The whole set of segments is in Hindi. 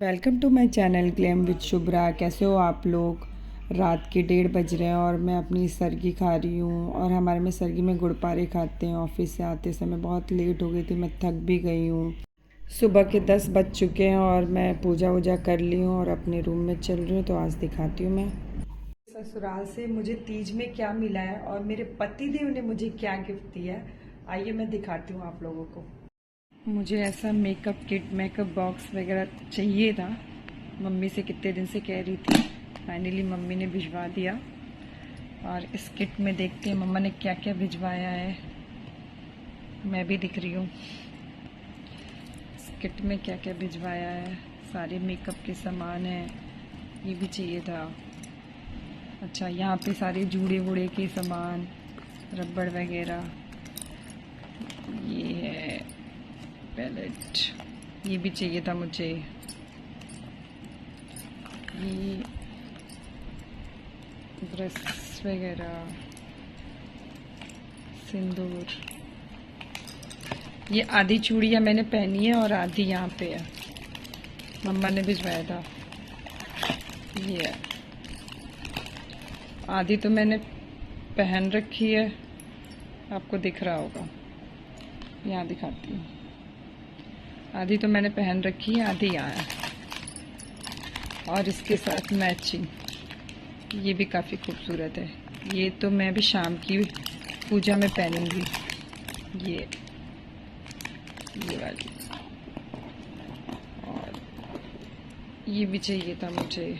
Welcome to my channel glam with Shubhra. कैसे हो आप लोग। रात के 1:30 बज रहे हैं और मैं अपनी सरगी खा रही हूँ। और हमारे में सरगी में गुड़पारे खाते हैं। ऑफिस से आते समय बहुत लेट हो गई थी, मैं थक भी गई हूँ। सुबह के 10 बज चुके हैं और मैं पूजा वूजा कर ली हूँ और अपने रूम में चल रही हूँ। तो आज दिखाती हूँ मैं ससुराल से मुझे तीज में क्या मिला है और मेरे पति देव ने मुझे क्या गिफ्ट दिया है। आइए मैं दिखाती हूँ आप लोगों को। मुझे ऐसा मेकअप किट, मेकअप बॉक्स वगैरह चाहिए था। मम्मी से कितने दिन से कह रही थी, फाइनली मम्मी ने भिजवा दिया। और इस किट में देखते हैं मम्मा ने क्या क्या भिजवाया है। मैं भी दिख रही हूँ इस किट में क्या क्या भिजवाया है। सारे मेकअप के सामान हैं, ये भी चाहिए था। अच्छा, यहाँ पे सारे जूड़े वूड़े के सामान, रबड़ वगैरह, ये है पैलेट, ये भी चाहिए था मुझे। ये ब्रश वगैरह, सिंदूर। ये आधी चूड़ियाँ मैंने पहनी है और आधी यहाँ पे है, मम्मा ने भिजवाया था। ये है, आधी तो मैंने पहन रखी है, आपको दिख रहा होगा, यहाँ दिखाती हूँ। आधी तो मैंने पहन रखी है, आधी यहाँ है। और इसके साथ मैचिंग, ये भी काफ़ी खूबसूरत है। ये तो मैं भी शाम की पूजा में पहनूंगी। ये वाली, और ये भी चाहिए था मुझे।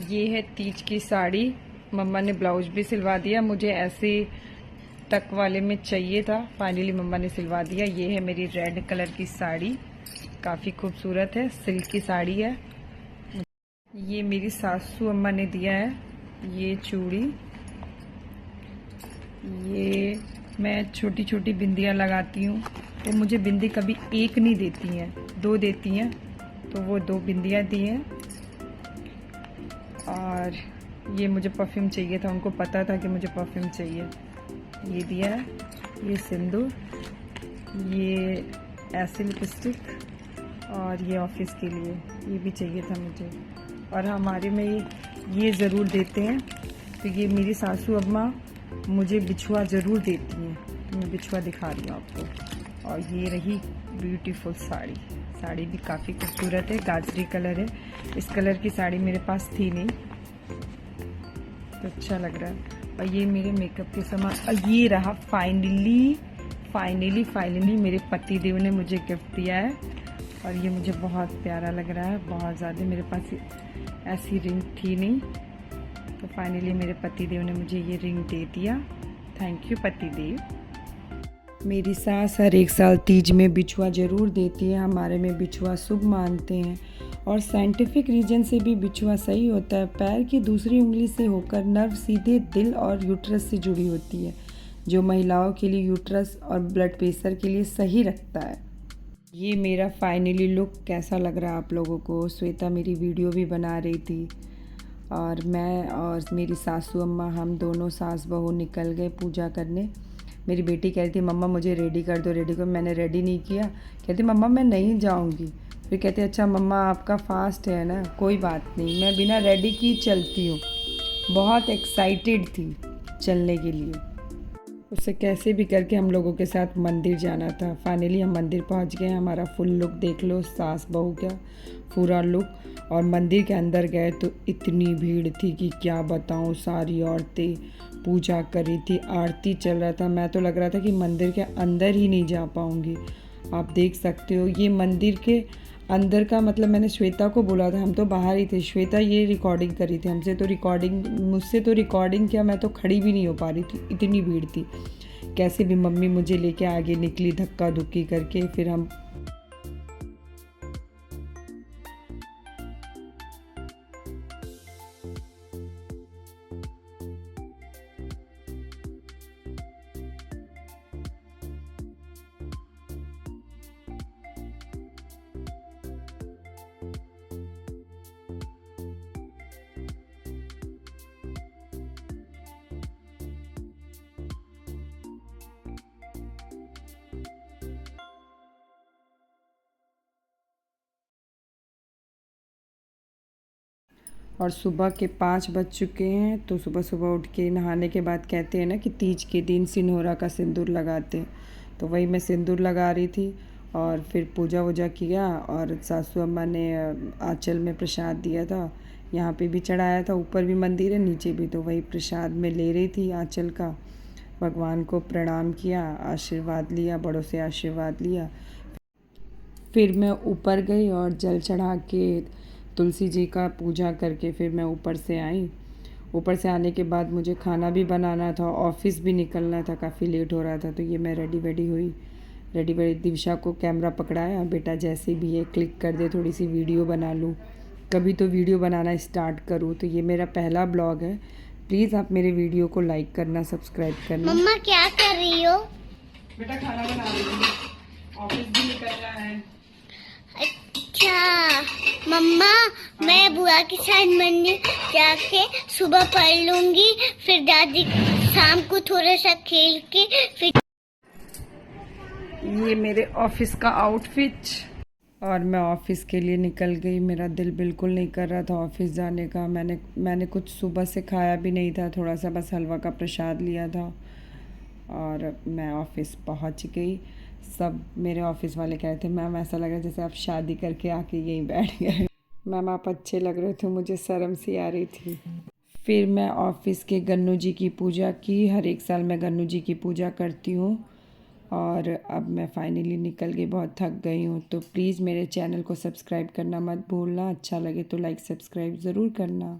ये है तीज की साड़ी, मम्मा ने ब्लाउज भी सिलवा दिया। मुझे ऐसे टक वाले में चाहिए था, फाइनली मम्मा ने सिलवा दिया। ये है मेरी रेड कलर की साड़ी, काफ़ी खूबसूरत है, सिल्क की साड़ी है। ये मेरी सासू अम्मा ने दिया है, ये चूड़ी। ये मैं छोटी छोटी बिंदियाँ लगाती हूँ, वो मुझे बिंदी कभी एक नहीं देती हैं, 2 देती हैं, तो वो 2 बिंदियाँ दी हैं। और ये मुझे परफ्यूम चाहिए था, उनको पता था कि मुझे परफ्यूम चाहिए, ये दिया है। ये सिंदूर, ये ऐसे लिपस्टिक, और ये ऑफिस के लिए ये भी चाहिए था मुझे। और हमारे में ये ज़रूर देते हैं, तो ये मेरी सासू अम्मा मुझे बिछुआ ज़रूर देती हैं, तो मैं बिछुआ दिखा रही हूँ आपको। और ये रही ब्यूटीफुल साड़ी, साड़ी भी काफ़ी खूबसूरत है, गाजरी कलर है। इस कलर की साड़ी मेरे पास थी नहीं, तो अच्छा लग रहा है। और ये मेरे मेकअप के सामान। और ये रहा फाइनली मेरे पति देव ने मुझे गिफ्ट दिया है, और ये मुझे बहुत प्यारा लग रहा है, बहुत ज़्यादा। मेरे पास ऐसी रिंग थी नहीं, तो फाइनली मेरे पति देव ने मुझे ये रिंग दे दिया। थैंक यू पति देव। मेरी सास हर एक साल तीज में बिछुआ ज़रूर देती है। हमारे में बिछुआ शुभ मानते हैं, और साइंटिफिक रीजन से भी बिछुआ सही होता है। पैर की दूसरी उंगली से होकर नर्व सीधे दिल और यूट्रस से जुड़ी होती है, जो महिलाओं के लिए यूट्रस और ब्लड प्रेशर के लिए सही रखता है। ये मेरा फाइनली लुक कैसा लग रहा है आप लोगों को। श्वेता मेरी वीडियो भी बना रही थी, और मैं और मेरी सासू अम्मा, हम दोनों सास बहू निकल गए पूजा करने। मेरी बेटी कह रही थी मम्मा मुझे रेडी कर दो, रेडी कर। मैंने रेडी नहीं किया, कहती मम्मा मैं नहीं जाऊंगी। फिर कहते अच्छा मम्मा आपका फास्ट है ना, कोई बात नहीं, मैं बिना रेडी की चलती हूँ। बहुत एक्साइटेड थी चलने के लिए। उससे कैसे भी करके हम लोगों के साथ मंदिर जाना था। फाइनली हम मंदिर पहुंच गए। हमारा फुल लुक देख लो, सास बहू का पूरा लुक। और मंदिर के अंदर गए तो इतनी भीड़ थी कि क्या बताऊं। सारी औरतें पूजा कर रही थी, आरती चल रहा था। मैं तो लग रहा था कि मंदिर के अंदर ही नहीं जा पाऊंगी। आप देख सकते हो ये मंदिर के अंदर का, मतलब मैंने श्वेता को बोला था, हम तो बाहर ही थे। श्वेता ये रिकॉर्डिंग करी थी हमसे, तो मुझसे तो रिकॉर्डिंग किया, मैं तो खड़ी भी नहीं हो पा रही थी, इतनी भीड़ थी। कैसे भी मम्मी मुझे लेके आगे निकली धक्का धुक्की करके। फिर हम और सुबह के 5 बज चुके हैं। तो सुबह सुबह उठ के नहाने के बाद कहते हैं ना कि तीज के दिन सिंदूरा का सिंदूर लगाते हैं, तो वही मैं सिंदूर लगा रही थी। और फिर पूजा वूजा किया और सासू अम्मा ने आंचल में प्रसाद दिया था, यहाँ पे भी चढ़ाया था, ऊपर भी मंदिर है नीचे भी, तो वही प्रसाद में ले रही थी आंचल का। भगवान को प्रणाम किया, आशीर्वाद लिया, बड़ों से आशीर्वाद लिया। फिर मैं ऊपर गई और जल चढ़ा के तुलसी जी का पूजा करके फिर मैं ऊपर से आई। ऊपर से आने के बाद मुझे खाना भी बनाना था, ऑफिस भी निकलना था, काफ़ी लेट हो रहा था। तो ये मैं रेडी वेडी हुई, रेडी वेडी दिव्या को कैमरा पकड़ाया, बेटा जैसे भी है क्लिक कर दे, थोड़ी सी वीडियो बना लूँ, कभी तो वीडियो बनाना स्टार्ट करूँ। तो ये मेरा पहला ब्लॉग है, प्लीज़ आप मेरे वीडियो को लाइक करना, सब्सक्राइब करना। मम्मा क्या कर रही हो? बेटा खाना बना रही हूँ, ऑफिस भी निकलना है। अच्छा मम्मा, मैं बुआ के साथ मंदिर जाके सुबह पढ़ लूंगी, फिर दादी शाम को थोड़ा सा खेल के फिर। ये मेरे ऑफिस का आउटफिट, और मैं ऑफिस के लिए निकल गई। मेरा दिल बिल्कुल नहीं कर रहा था ऑफिस जाने का। मैंने कुछ सुबह से खाया भी नहीं था, थोड़ा सा बस हलवा का प्रसाद लिया था और मैं ऑफिस पहुंच गई। सब मेरे ऑफिस वाले कह रहे थे मैम ऐसा लग रहा है जैसे आप शादी करके आके यहीं बैठ गए। मैम आप अच्छे लग रहे थे, मुझे शर्म सी आ रही थी। फिर मैं ऑफिस के गन्नू जी की पूजा की, हर एक साल मैं गन्नू जी की पूजा करती हूँ। और अब मैं फाइनली निकल गई, बहुत थक गई हूँ। तो प्लीज़ मेरे चैनल को सब्सक्राइब करना मत भूलना, अच्छा लगे तो लाइक सब्सक्राइब ज़रूर करना।